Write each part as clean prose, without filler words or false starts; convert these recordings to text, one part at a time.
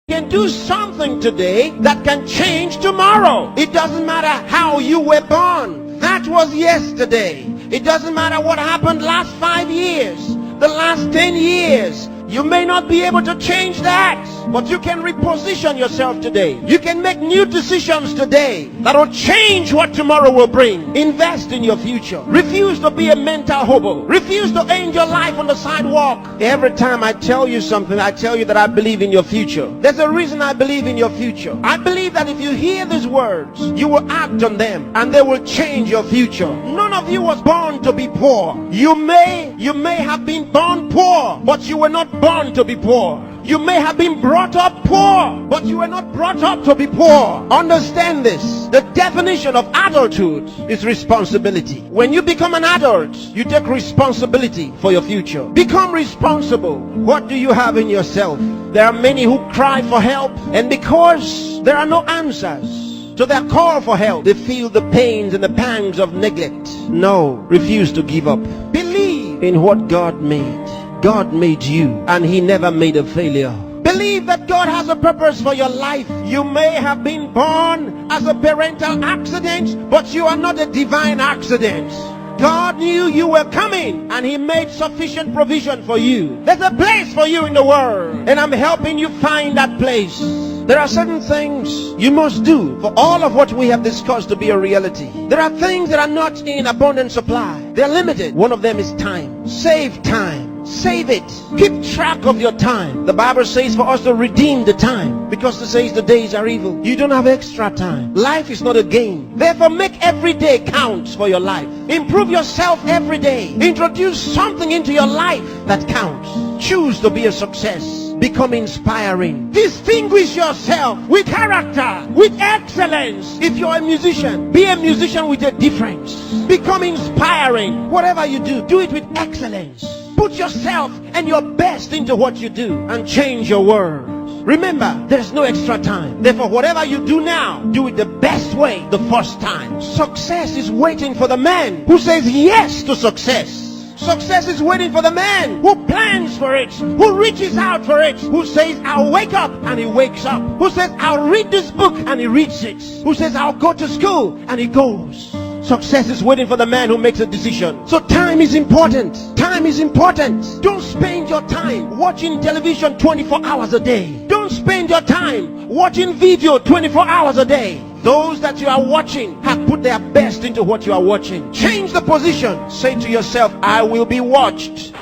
can do something today that can change tomorrow. It doesn't matter how you were born. That was yesterday. It doesn't matter what happened last 5 years, the last 10 years. You may not be able to change that, but you can reposition yourself today. You can make new decisions today that will change what tomorrow will bring. Invest in your future. Refuse to be a mental hobo. Refuse to end your life on the sidewalk. Every time I tell you something, I tell you that I believe in your future. There's a reason I believe in your future. I believe that if you hear these words, you will act on them and they will change your future. None of you was born to be poor. You may have been born poor, but you were not born to be poor. You may have been brought up poor, but you were not brought up to be poor. Understand this. The definition of adulthood is responsibility. When you become an adult, you take responsibility for your future. Become responsible. What do you have in yourself? There are many who cry for help, and because there are no answers to their call for help, they feel the pains and the pangs of neglect. No, refuse to give up. Believe in what God made. God made you, and He never made a failure. Believe that God has a purpose for your life. You may have been born as a parental accident, but you are not a divine accident. God knew you were coming, and He made sufficient provision for you. There's a place for you in the world, and I'm helping you find that place. There are certain things you must do for all of what we have discussed to be a reality. There are things that are not in abundant supply. They're limited. One of them is time. Save time. Save it. Keep track of your time. The Bible says for us to redeem the time, because it says the days are evil. You don't have extra time. Life is not a game. Therefore, make every day count for your life. Improve yourself every day. Introduce something into your life that counts. Choose to be a success. Become inspiring. Distinguish yourself with character, with excellence. If you're a musician, be a musician with a difference. Become inspiring. Whatever you do, do it with excellence. Put yourself and your best into what you do and change your world. Remember, there's no extra time. Therefore, whatever you do now, do it the best way the first time. Success is waiting for the man who says yes to success. Success is waiting for the man who plans for it, who reaches out for it, who says, I'll wake up, and he wakes up, who says, I'll read this book, and he reads it, who says, I'll go to school, and he goes. Success is waiting for the man who makes a decision. So time is important. Time is important. Don't spend your time watching television 24 hours a day. Don't spend your time watching video 24 hours a day. Those that you are watching have put their best into what you are watching. Change the position. Say to yourself, I will be watched.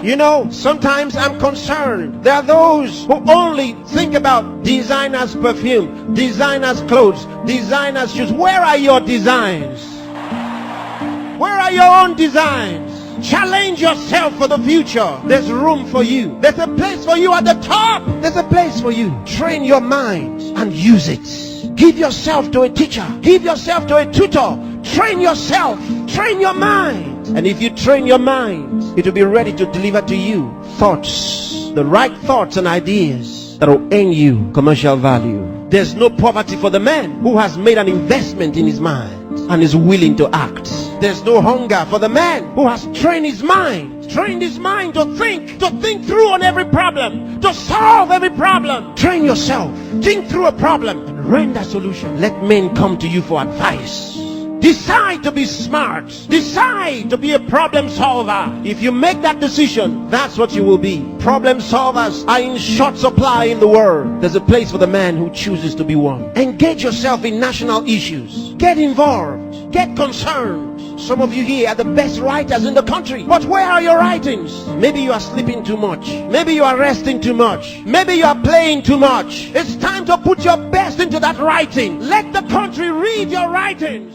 You know, sometimes I'm concerned. There are those who only think about designers' perfume, designers' clothes, designers' shoes. Where are your designs? Where are your own designs? Challenge yourself for the future. There's room for you. There's a place for you at the top. There's a place for you. Train your mind and use it. Give yourself to a teacher. Give yourself to a tutor. Train yourself. Train your mind. And if you train your mind, it will be ready to deliver to you thoughts, the right thoughts and ideas that will earn you commercial value. There's no poverty for the man who has made an investment in his mind and is willing to act. There's no hunger for the man who has trained his mind to think through on every problem, to solve every problem. Train yourself. Think through a problem and render a solution. Let men come to you for advice. Decide to be smart. Decide to be a problem solver. If you make that decision, that's what you will be. Problem solvers are in short supply in the world. There's a place for the man who chooses to be one. Engage yourself in national issues. Get involved. Get concerned. Some of you here are the best writers in the country. But where are your writings? Maybe you are sleeping too much. Maybe you are resting too much. Maybe you are playing too much. It's time to put your best into that writing. Let the country read your writings.